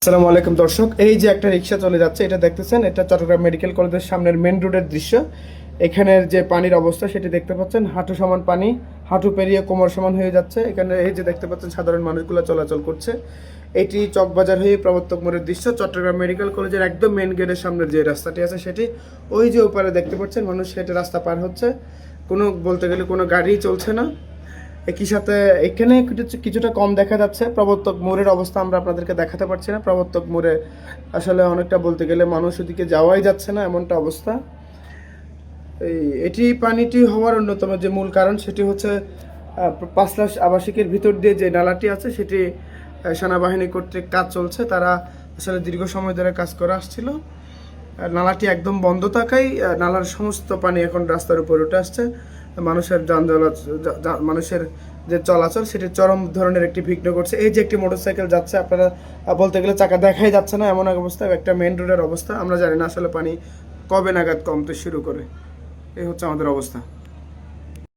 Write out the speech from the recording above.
আসসালামু আলাইকুম দর্শক, এই যে একটা রিক্সা চলে যাচ্ছে, এটা দেখতেছেন, এটা চট্টগ্রাম মেডিকেল কলেজের সামনের মেন রোডের দৃশ্য। এখানের যে পানির অবস্থা সেটি দেখতে পাচ্ছেন, হাঁটু সমান পানি, হাঁটু পেরিয়ে কোমর সমান হয়ে যাচ্ছে। এখানে এই যে দেখতে পাচ্ছেন সাধারণ মানুষগুলো চলাচল করছে। এটি চকবাজার হয়ে প্রবর্তক মোড়ের দৃশ্য। চট্টগ্রাম মেডিকেল কলেজের একদম মেন গেটের সামনের যে রাস্তাটি আছে সেটি, ওই যে ওপারে দেখতে পাচ্ছেন মানুষ হেঁটে রাস্তা পার হচ্ছে। কোনো বলতে গেলে কোনো গাড়ি চলছে না। একই সাথে এখানে কিছুটা কম দেখা যাচ্ছে। প্রবর্তক মোড়ের অবস্থা আমরা আপনাদেরকে দেখাতে পারছি না। প্রবর্তক মোড়ে আসলে অনেকটা বলতে গেলে মানুষ ওদিকে যাওয়াই যাচ্ছে না, এমনটা অবস্থা। এটি পানিটি হওয়ার অন্যতম যে মূল কারণ সেটি হচ্ছে 5 লাখ আবাসিকের ভিতর দিয়ে যে নালাটি আছে সেটি সেনাবাহিনী কর্তৃক কাজ চলছে। তারা আসলে দীর্ঘ সময় ধরে কাজ করে আসছিল। নালাটি একদম বন্ধ থাকায় নালার সমস্ত পানি এখন রাস্তার উপর উঠে আসছে। মানুষের মানুষের যে চলাচল সেটি চরম ধরনের একটি বিঘ্ন করছে। এই যে একটি মোটরসাইকেল যাচ্ছে, আপনারা বলতে গেলে চাকা দেখাই যাচ্ছে না, এমন এক অবস্থা, একটা মেন রোডের অবস্থা। আমরা জানি না আসলে পানি কবে নাগাদ কমতে শুরু করে। এই হচ্ছে আমাদের অবস্থা।